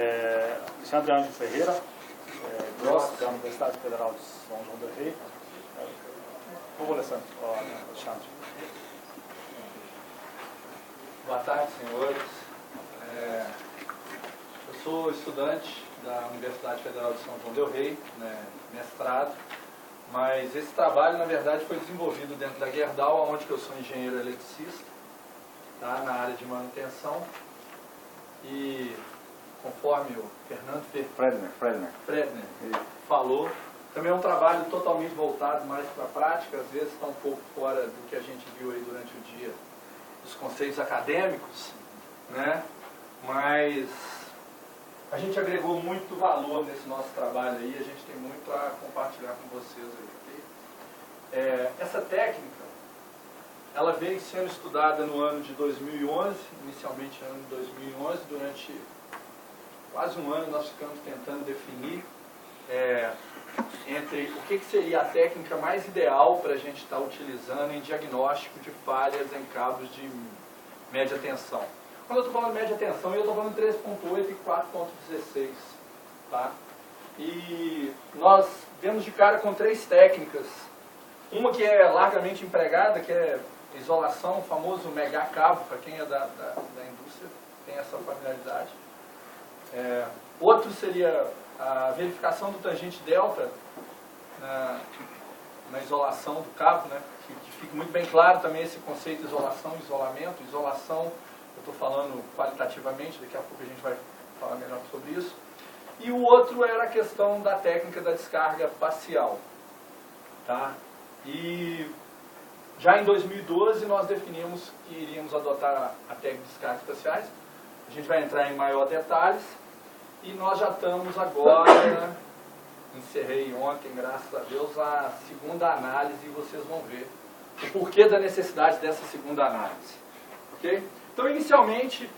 Alexandre Ângelo Ferreira, Gross, da Universidade Federal de São João del Rei. Alexandre. Boa tarde, senhores. Eu sou estudante da Universidade Federal de São João del Rei, mestrado, mas esse trabalho, na verdade, foi desenvolvido dentro da Gerdau, onde eu sou engenheiro eletricista, tá, na área de manutenção. E conforme o Fernando Fredner falou, também é um trabalho totalmente voltado mais para a prática, às vezes está um pouco fora do que a gente viu aí durante o dia, dos conceitos acadêmicos, né? Mas a gente agregou muito valor nesse nosso trabalho aí, a gente tem muito a compartilhar com vocês aí, ok? Essa técnica, ela veio sendo estudada no ano de 2011, inicialmente no ano de 2011, durante quase um ano nós ficamos tentando definir entre o que seria a técnica mais ideal para a gente estar utilizando em diagnóstico de falhas em cabos de média tensão. Quando eu estou falando de média tensão, eu estou falando de 3.8 e 4.16. Tá? E nós demos de cara com três técnicas. Uma que é largamente empregada, que é isolação, o famoso megacabo, para quem é da indústria, tem essa familiaridade. Outro seria a verificação do tangente delta na isolação do cabo, né? Que fica muito bem claro também esse conceito de isolação, isolamento. Isolação, eu estou falando qualitativamente, daqui a pouco a gente vai falar melhor sobre isso. E o outro era a questão da técnica da descarga parcial. Tá? E já em 2012 nós definimos que iríamos adotar a técnica de descargas parciais. A gente vai entrar em maior detalhes. E nós já estamos agora, encerrei ontem, graças a Deus, a segunda análise e vocês vão ver o porquê da necessidade dessa segunda análise. Okay? Então, inicialmente,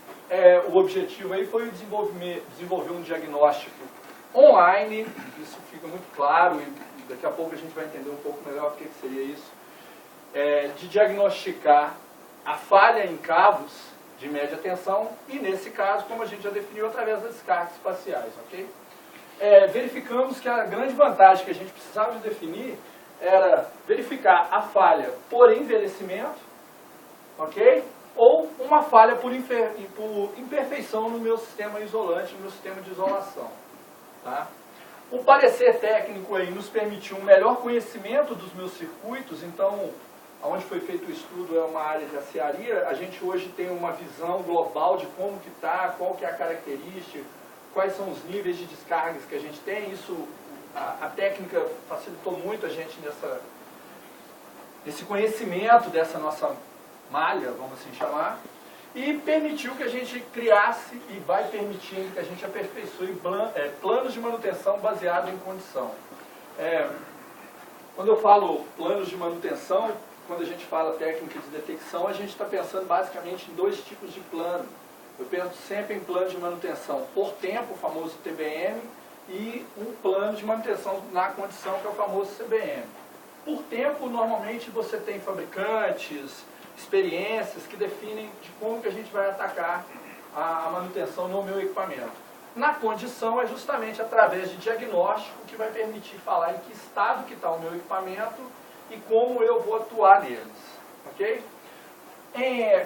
o objetivo aí foi desenvolver um diagnóstico online, isso fica muito claro e daqui a pouco a gente vai entender um pouco melhor o que seria isso, de diagnosticar a falha em cabos de média tensão e, nesse caso, como a gente já definiu, através das descargas parciais, ok? Verificamos que a grande vantagem que a gente precisava de definir era verificar a falha por envelhecimento, ok? Ou uma falha por imperfeição no meu sistema isolante, no meu sistema de isolação. Tá? O parecer técnico aí nos permitiu um melhor conhecimento dos meus circuitos, então, onde foi feito o estudo é uma área de aciaria, a gente hoje tem uma visão global de como que está, qual que é a característica, quais são os níveis de descargas que a gente tem. Isso, a técnica facilitou muito a gente nesse conhecimento dessa nossa malha, vamos assim chamar, e permitiu que a gente criasse e vai permitindo que a gente aperfeiçoe planos de manutenção baseados em condição. Quando eu falo planos de manutenção, quando a gente fala técnica de detecção, a gente está pensando basicamente em dois tipos de plano. Eu penso sempre em plano de manutenção por tempo, o famoso TBM, e um plano de manutenção na condição, que é o famoso CBM. Por tempo, normalmente você tem fabricantes, experiências que definem de como que a gente vai atacar a manutenção no meu equipamento. Na condição é justamente através de diagnóstico que vai permitir falar em que estado que está o meu equipamento e como eu vou atuar neles, ok?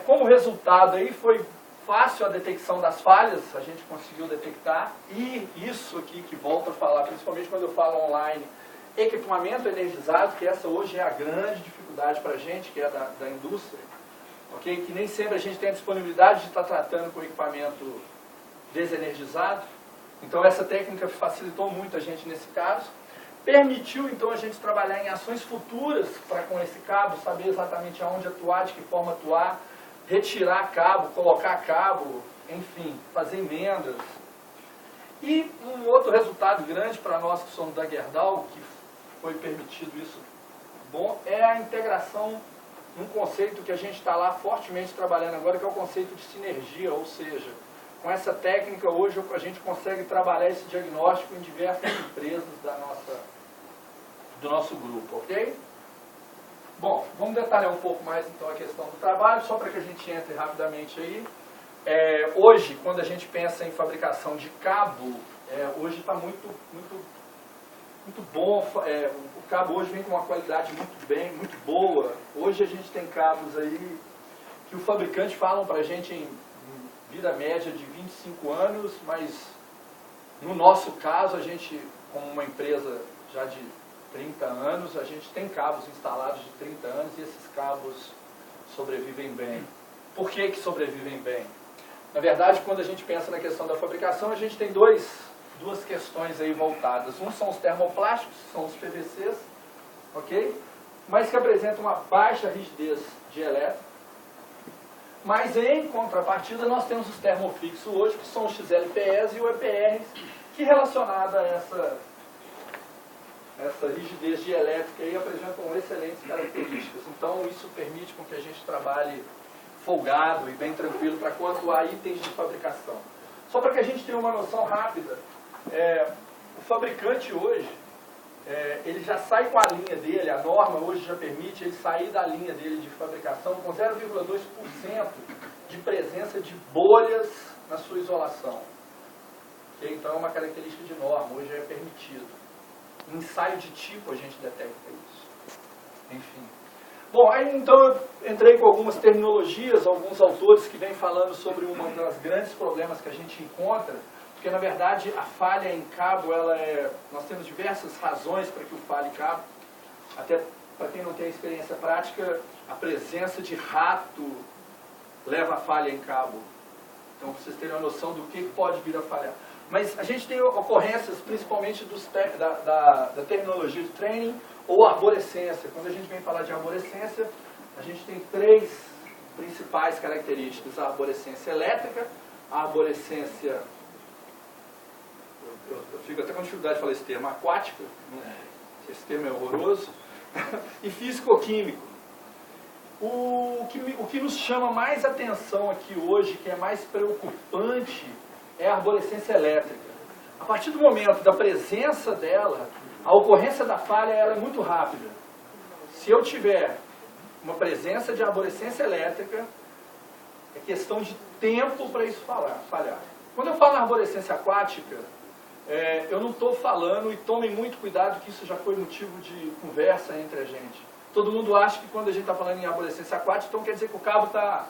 Como resultado aí foi fácil a detecção das falhas, a gente conseguiu detectar, e isso aqui que volto a falar, principalmente quando eu falo online, equipamento energizado, que essa hoje é a grande dificuldade para a gente, que é da indústria, ok? Que nem sempre a gente tem a disponibilidade de estar tratando com equipamento desenergizado, então essa técnica facilitou muito a gente nesse caso. Permitiu, então, a gente trabalhar em ações futuras para com esse cabo, saber exatamente aonde atuar, de que forma atuar, retirar cabo, colocar cabo, enfim, fazer emendas. E um outro resultado grande para nós que somos da Gerdau, que foi permitido isso bom, é a integração num conceito que a gente está lá fortemente trabalhando agora, que é o conceito de sinergia, ou seja, com essa técnica hoje a gente consegue trabalhar esse diagnóstico em diversas empresas do nosso grupo, ok? Bom, vamos detalhar um pouco mais então a questão do trabalho, só para que a gente entre rapidamente aí. Hoje, quando a gente pensa em fabricação de cabo, hoje está muito bom. O cabo hoje vem com uma qualidade muito boa. Hoje a gente tem cabos aí que o fabricante falam para a gente em vida média de 25 anos, mas no nosso caso, a gente, como uma empresa já de 30 anos, a gente tem cabos instalados de 30 anos e esses cabos sobrevivem bem. Por que sobrevivem bem? Na verdade, quando a gente pensa na questão da fabricação, a gente tem duas questões aí voltadas. Um são os termoplásticos, são os PVCs, ok? Mas que apresentam uma baixa rigidez de elétrico. Mas em contrapartida, nós temos os termofixos hoje, que são os XLPEs e o EPRs, que relacionado a essa rigidez dielétrica aí apresentam excelentes características. Então, isso permite com que a gente trabalhe folgado e bem tranquilo para quanto a itens de fabricação. Só para que a gente tenha uma noção rápida, o fabricante hoje, ele já sai com a linha dele, a norma hoje já permite ele sair da linha dele de fabricação com 0,2% de presença de bolhas na sua isolação. Okay? Então é uma característica de norma, hoje é permitido. Em ensaio de tipo a gente detecta isso. Enfim. Bom, aí então eu entrei com algumas terminologias, alguns autores que vêm falando sobre uma das grandes problemas que a gente encontra, porque na verdade a falha em cabo, nós temos diversas razões para que o falhe cabo, até para quem não tem experiência prática, a presença de rato leva a falha em cabo. Então, para vocês terem uma noção do que pode vir a falhar. Mas a gente tem ocorrências, principalmente da terminologia de training ou arborescência. Quando a gente vem falar de arborescência, a gente tem três principais características. A arborescência elétrica, a arborescência, eu fico até com dificuldade de falar esse termo, aquática, né? Esse termo é horroroso, e físico-químico. O que nos chama mais atenção aqui hoje, que é mais preocupante, é a arborescência elétrica. A partir do momento da presença dela, a ocorrência da falha ela é muito rápida. Se eu tiver uma presença de arborescência elétrica, é questão de tempo para isso falhar. Quando eu falo na arborescência aquática, eu não estou falando, e tomem muito cuidado que isso já foi motivo de conversa entre a gente. Todo mundo acha que quando a gente está falando em arborescência aquática, então quer dizer que o cabo está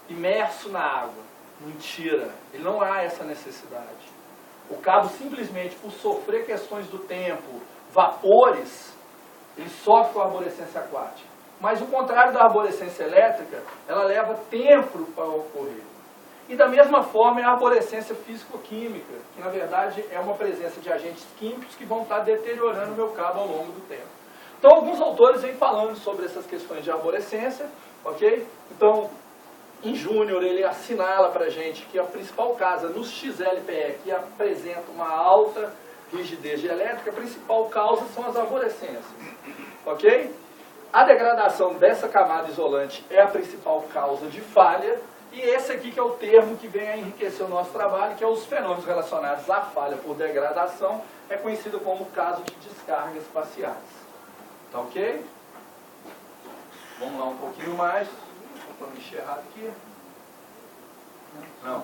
imerso na água. Mentira, ele não há essa necessidade. O cabo simplesmente, por sofrer questões do tempo, vapores, ele sofre com a arborescência aquática. Mas o contrário da arborescência elétrica, ela leva tempo para ocorrer. E da mesma forma é a arborescência físico-química, que na verdade é uma presença de agentes químicos que vão estar deteriorando o meu cabo ao longo do tempo. Então alguns autores vêm falando sobre essas questões de arborescência, ok? Então, em Júnior ele assinala para a gente que a principal causa nos XLPE, que apresenta uma alta rigidez elétrica, a principal causa são as arborescências, ok? A degradação dessa camada isolante é a principal causa de falha, e esse aqui que é o termo que vem a enriquecer o nosso trabalho, que é os fenômenos relacionados à falha por degradação, é conhecido como caso de descargas parciais. Tá ok? Vamos lá um pouquinho mais. Estou mexer errado aqui. Não.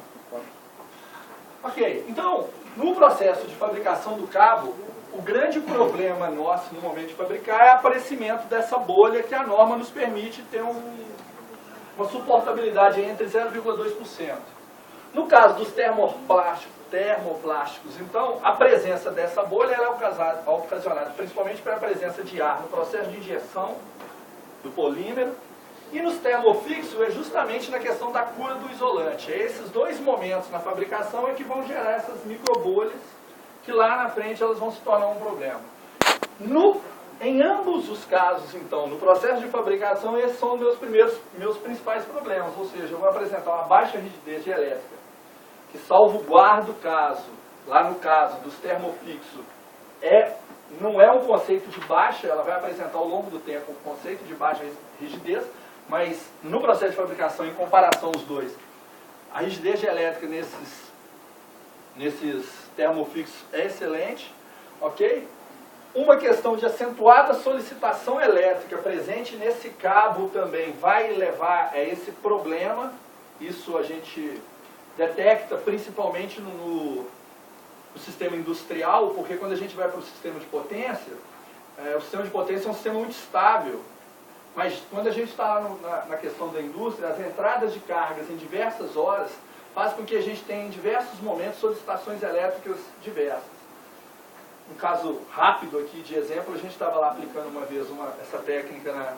Ok, então, no processo de fabricação do cabo, o grande problema nosso no momento de fabricar é o aparecimento dessa bolha que a norma nos permite ter uma suportabilidade entre 0,2%. No caso dos termoplásticos, então, a presença dessa bolha é ocasionada principalmente pela presença de ar no processo de injeção do polímero, e nos termofixos é justamente na questão da cura do isolante. Esses dois momentos na fabricação é que vão gerar essas microbolhas, que lá na frente elas vão se tornar um problema. Em ambos os casos, então, no processo de fabricação, esses são meus principais problemas, ou seja, eu vou apresentar uma baixa rigidez elétrica, que salvaguarda o caso, lá no caso dos termofixos, não é um conceito de baixa, ela vai apresentar ao longo do tempo um conceito de baixa rigidez, mas no processo de fabricação, em comparação os dois, a rigidez elétrica nesses termofixos é excelente, ok? Uma questão de acentuada solicitação elétrica presente nesse cabo também vai levar a esse problema, Isso a gente detecta principalmente no sistema industrial, porque quando a gente vai para o sistema de potência, o sistema de potência é um sistema muito estável. Mas quando a gente está na questão da indústria, as entradas de cargas em diversas horas fazem com que a gente tenha em diversos momentos solicitações elétricas diversas. Um caso rápido aqui de exemplo, a gente estava lá aplicando uma vez essa técnica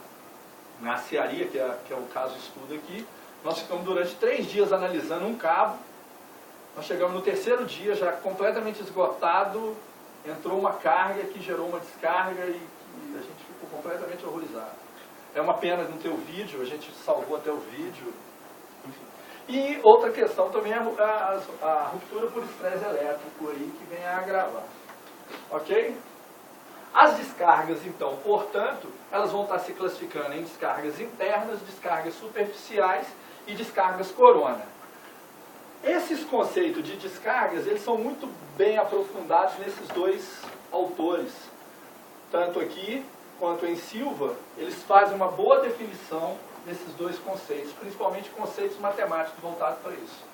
na aciaria, que é o caso estudo aqui. Nós ficamos durante 3 dias analisando um cabo. Nós chegamos no 3º dia, já completamente esgotado, entrou uma carga que gerou uma descarga e a gente ficou completamente horrorizado. É uma pena não ter o vídeo, a gente salvou até o vídeo. Enfim. E outra questão também é a ruptura por estresse elétrico aí, que vem a agravar. Ok? As descargas, então, portanto, elas vão estar se classificando em descargas internas, descargas superficiais e descargas corona. Esses conceitos de descargas, eles são muito bem aprofundados nesses dois autores. Tanto aqui quanto em Silva, eles fazem uma boa definição desses dois conceitos, principalmente conceitos matemáticos voltados para isso.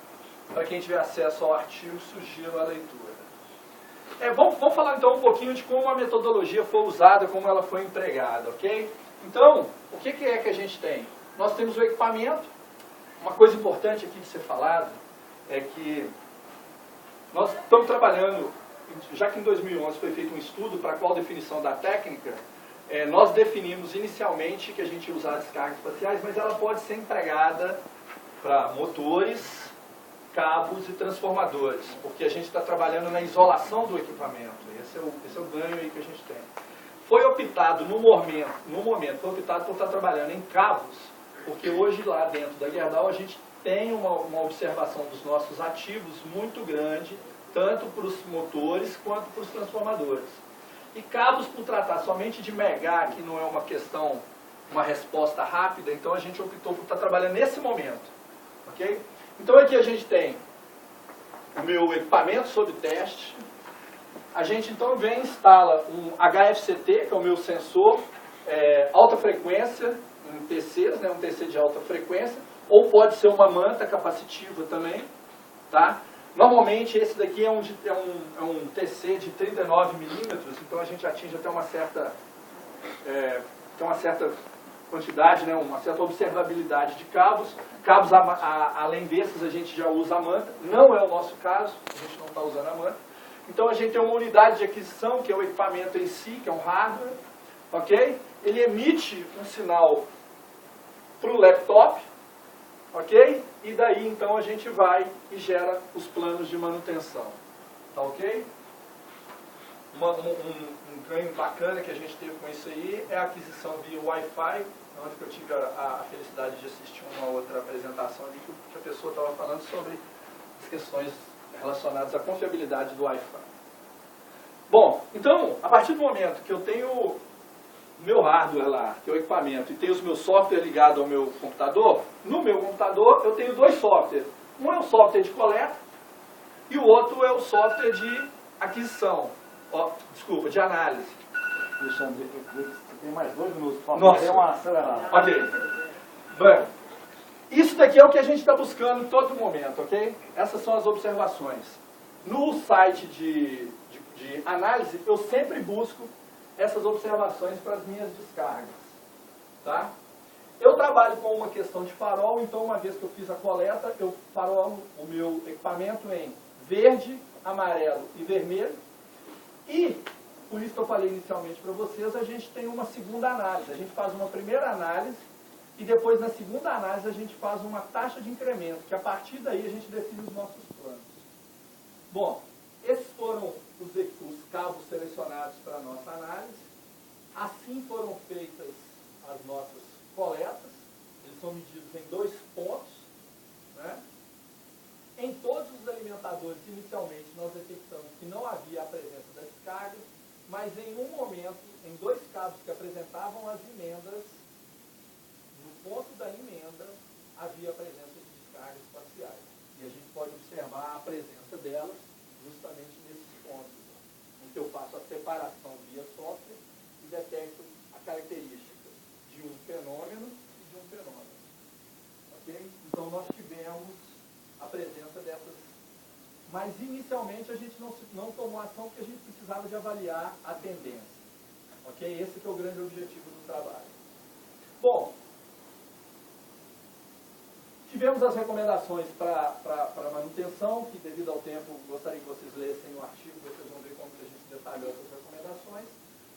Para quem tiver acesso ao artigo, sugiro a leitura. Vamos falar então um pouquinho de como a metodologia foi usada, como ela foi empregada, ok? Então, o que é que a gente tem? Nós temos o equipamento. Uma coisa importante aqui de ser falado é que nós estamos trabalhando, já que em 2011 foi feito um estudo para qual definição da técnica, nós definimos inicialmente que a gente ia usar descargas espaciais, mas ela pode ser empregada para motores, cabos e transformadores, porque a gente está trabalhando na isolação do equipamento. Esse é o ganho aí que a gente tem. Foi optado no momento foi optado por estar trabalhando em cabos, porque hoje lá dentro da Gerdau a gente tem uma observação dos nossos ativos muito grande, tanto para os motores quanto para os transformadores. E cabos, por tratar somente de MEGA, que não é uma questão, uma resposta rápida, então a gente optou por estar trabalhando nesse momento. Ok? Então aqui a gente tem o meu equipamento sob teste. A gente então vem e instala um HFCT, que é o meu sensor, alta frequência, em TCs, um TC de alta frequência, ou pode ser uma manta capacitiva também. Tá? Normalmente esse daqui é um TC de 39 milímetros, então a gente atinge até uma certa quantidade, uma certa observabilidade de cabos. Cabos além desses a gente já usa a manta, não é o nosso caso, a gente não está usando a manta. Então a gente tem uma unidade de aquisição, que é o equipamento em si, que é um hardware, ok? Ele emite um sinal para o laptop, ok? E daí então a gente vai e gera os planos de manutenção, tá ok? Um ganho bacana que a gente teve com isso aí é a aquisição via Wi-Fi, onde eu tive a felicidade de assistir uma outra apresentação ali que a pessoa estava falando sobre as questões relacionadas à confiabilidade do Wi-Fi. Bom, então, a partir do momento que eu tenho o meu hardware lá, que é o equipamento, e tenho os meus softwares ligados ao meu computador, no meu computador eu tenho 2 softwares. Um é o software de coleta e o outro é o software de aquisição, de análise. Alexandre, você tem mais 2 minutos, por favor. Nossa. Dê uma acelerada. Ok. Bom, isso daqui é o que a gente está buscando em todo momento, ok? Essas são as observações. No site de análise, eu sempre busco essas observações para as minhas descargas. Tá? Eu trabalho com uma questão de farol, então uma vez que eu fiz a coleta, eu farolo o meu equipamento em verde, amarelo e vermelho. E, por isso que eu falei inicialmente para vocês, a gente tem uma segunda análise. A gente faz uma primeira análise e depois na segunda análise a gente faz uma taxa de incremento, que a partir daí a gente define os nossos planos. Bom, esses foram os cabos selecionados para a nossa análise. Assim foram feitas as nossas coletas. Eles são medidos em 2 pontos. Né? Em todos os alimentadores, inicialmente, nós detectamos que não havia a presença da descarga, mas em um momento, em 2 cabos que apresentavam as emendas, no ponto da emenda, havia a presença de descargas espaciais. E a gente pode observar a presença delas justamente nesses pontos, em que eu faço a separação via software e detecto a característica de um fenômeno e de um fenômeno. Ok? Então nós tivemos Mas inicialmente a gente não tomou ação porque a gente precisava de avaliar a tendência. Ok? Esse que é o grande objetivo do trabalho. Bom, tivemos as recomendações para manutenção, que devido ao tempo gostaria que vocês lessem o artigo, vocês vão ver como que a gente detalhou essas recomendações.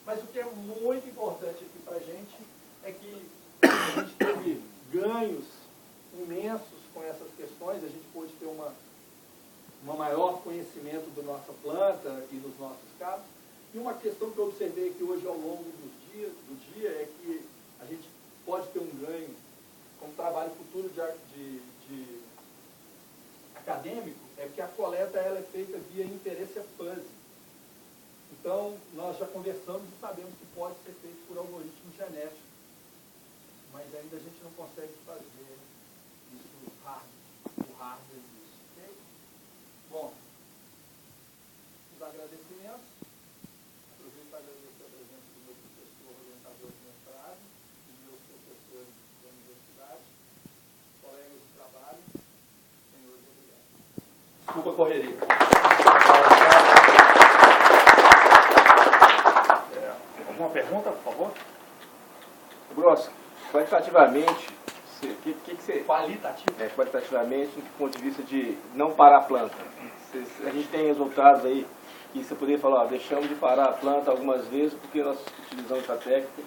Mas o que é muito importante aqui para a gente é que a gente teve ganhos imensos com essas questões, a gente pôde ter uma maior conhecimento da nossa planta e dos nossos cabos. E uma questão que eu observei aqui hoje ao longo do dia é que a gente pode ter um ganho como trabalho futuro de acadêmico, é que a coleta ela é feita via interesse fuzzy. Então, nós já conversamos e sabemos que pode ser feito por algoritmo genético, mas ainda a gente não consegue fazer isso o hardware disso. Okay? Bom, os agradecimentos. Aproveito para agradecer a presença do meu professor orientador de mestrado e meus professores da universidade, colegas de trabalho, senhores, obrigado. Desculpa a correria. Alguma pergunta, por favor? Grosso, qualitativamente, qualitativamente, do ponto de vista de não parar a planta. A gente tem resultados aí que você poderia falar, ó, deixamos de parar a planta algumas vezes porque nós utilizamos essa técnica,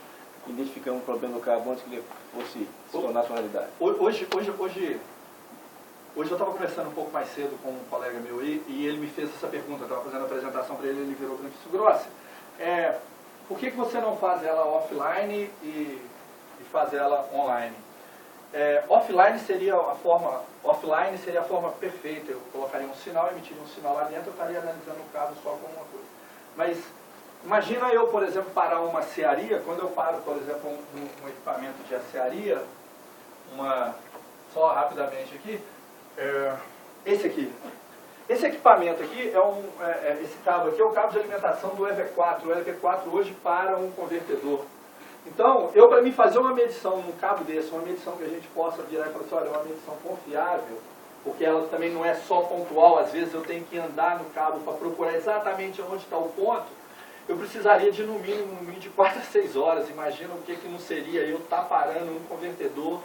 identificamos um problema no cabo antes que ele fosse se tornar sua realidade. Hoje eu estava conversando um pouco mais cedo com um colega meu e ele me fez essa pergunta, eu estava fazendo a apresentação para ele virou para mim e disse, Grosso, por que você não faz ela offline e faz ela online? Offline seria a forma perfeita. Eu colocaria um sinal, emitiria um sinal lá dentro, eu estaria analisando o cabo só com uma coisa. Mas imagina eu, por exemplo, parar uma cearia, quando eu paro, por exemplo, um equipamento de acearia, só rapidamente aqui, esse aqui. Esse equipamento aqui, esse cabo aqui é o cabo de alimentação do EV4. O EV4 hoje para um convertedor. Então, para mim fazer uma medição num cabo desse, uma medição que a gente possa virar e falar assim, olha, é uma medição confiável, porque ela também não é só pontual, às vezes eu tenho que andar no cabo para procurar exatamente onde está o ponto, eu precisaria de no mínimo de 4 a 6 horas. Imagina o que não seria eu estar parando um convertedor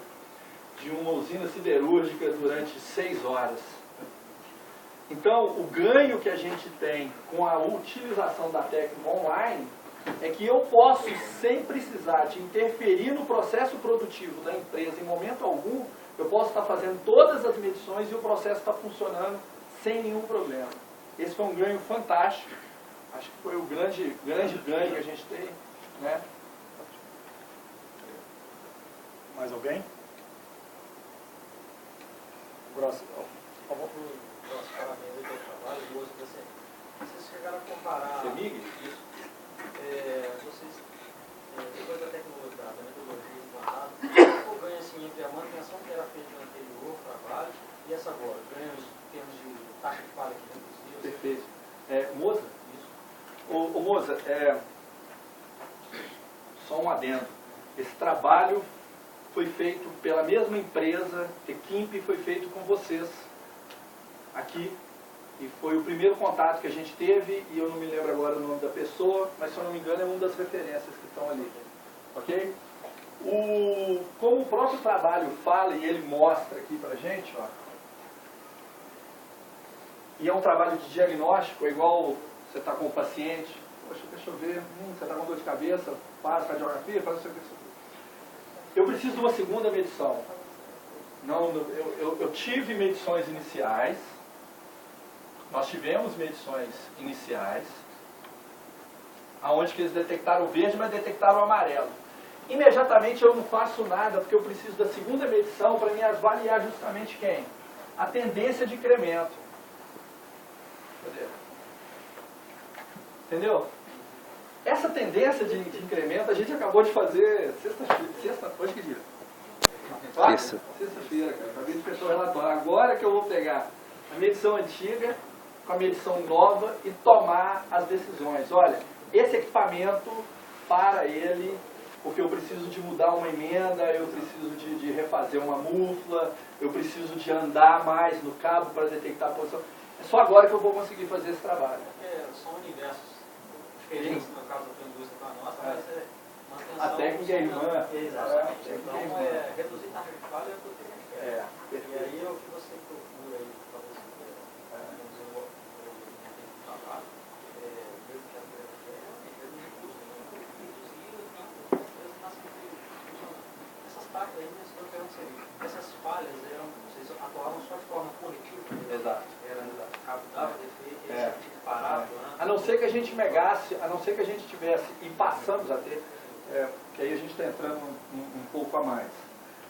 de uma usina siderúrgica durante 6 horas. Então, o ganho que a gente tem com a utilização da técnica online é que eu posso, sem precisar de interferir no processo produtivo da empresa em momento algum, eu posso estar fazendo todas as medições e o processo está funcionando sem nenhum problema. Esse foi um ganho fantástico. Acho que foi o grande ganho que a gente tem, né? Mais alguém? Grosso, por favor. Parabéns aí pelo trabalho, gosto dessa. Vocês chegaram a comparar. CEMIG? Isso. Vocês, depois da tecnologia, da metodologia implantada, qual o ganho assim, entre a manutenção que era feita no anterior trabalho e essa agora? Ganhos em termos de taxa de falha que reduziu? Perfeito. Moza? Isso. Ô Moza, só um adendo. Esse trabalho foi feito pela mesma empresa, Equimp, foi feito com vocês aqui, e foi o primeiro contato que a gente teve, e eu não me lembro agora o nome da pessoa, mas se eu não me engano é uma das referências que estão ali. Ok? Como o próprio trabalho fala, e ele mostra aqui pra gente, ó, e é um trabalho de diagnóstico, é igual você está com o paciente, poxa, deixa eu ver, você está com dor de cabeça, faz radiografia, faz isso aqui. Eu preciso de uma segunda medição. Eu tive medições iniciais, nós tivemos medições iniciais, onde que eles detectaram o verde, mas detectaram o amarelo. Imediatamente eu não faço nada, porque eu preciso da segunda medição para me avaliar justamente quem? A tendência de incremento. Entendeu? Essa tendência de incremento a gente acabou de fazer hoje que dia? Sexta-feira, cara. Acabei de fechar o relatório. Agora que eu vou pegar a medição antiga com a medição nova e tomar as decisões. Olha, esse equipamento, para ele, porque eu preciso de mudar uma emenda, eu preciso de refazer uma mufla, eu preciso de andar mais no cabo para detectar a posição. Só agora que eu vou conseguir fazer esse trabalho. Porque são universos diferentes, no caso da tua indústria com a nossa, mas é manutenção. A técnica é irmã. Exatamente. É, Então, reduzir taxa de falha é o que eu tenho que É, E aí é o que você procura aí para você reduzir o trabalho, ver o que a empresa quer, reduzir custo, reduzir o tempo. A empresa está sempre funcionando. Essas taxas aí, eu estou querendo saber, essas falhas eram, vocês atuavam só de forma corretiva? Exato. Era cabo dava defeito, É. tinha que parar, A não ser que a gente negasse, a não ser que a gente tivesse, e passamos a ter, que aí a gente está entrando um pouco a mais.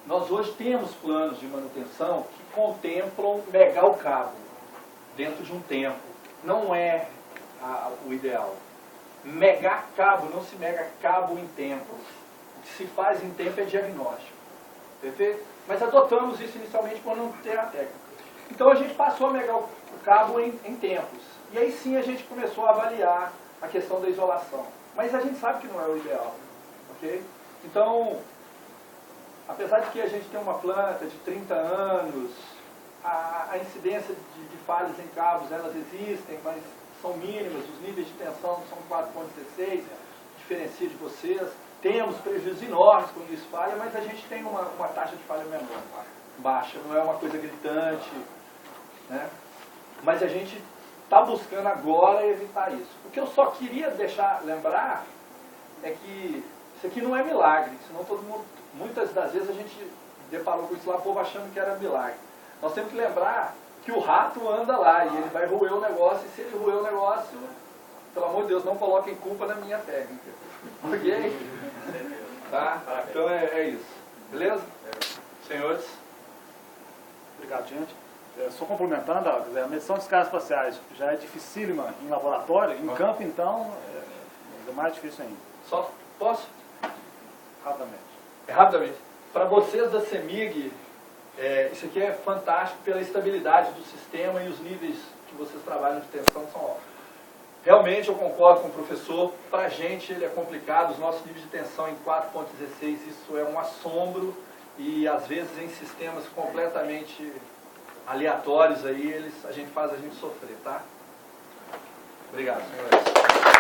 Nós hoje temos planos de manutenção que contemplam megar o cabo dentro de um tempo. Não é o ideal. Megar cabo, não se mega cabo em tempo. O que se faz em tempo é diagnóstico. Perfeito? Mas adotamos isso inicialmente por não ter a técnica. Então a gente passou a megar o cabo em tempos. E aí sim a gente começou a avaliar a questão da isolação. Mas a gente sabe que não é o ideal. Ok? Então, apesar de que a gente tem uma planta de 30 anos, a incidência de falhas em cabos, elas existem, mas são mínimas, os níveis de tensão são 4,16, diferencia de vocês. Temos prejuízos enormes quando isso falha, mas a gente tem uma taxa de falha menor, baixa, não é uma coisa gritante, né? Mas a gente está buscando agora evitar isso. O que eu só queria lembrar é que isso aqui não é milagre, senão todo mundo, muitas das vezes a gente deparou com isso lá, o povo achando que era milagre. Nós temos que lembrar que o rato anda lá e ele vai roer o negócio, e se ele roer o negócio, pelo amor de Deus, não coloquem culpa na minha técnica. Ok? Tá? Então é isso. Beleza? Senhores? Obrigado, gente. Só complementando, a medição de escalas espaciais já é dificílima em laboratório, em campo, então, é mais difícil ainda. Só posso? Rapidamente. Rapidamente. Para vocês da CEMIG, isso aqui é fantástico pela estabilidade do sistema e os níveis que vocês trabalham de tensão são altos. Realmente eu concordo com o professor, para a gente ele é complicado, os nossos níveis de tensão em 4,16, isso é um assombro e às vezes em sistemas completamente aleatórios aí, a gente faz a gente sofrer, tá? Obrigado, senhores.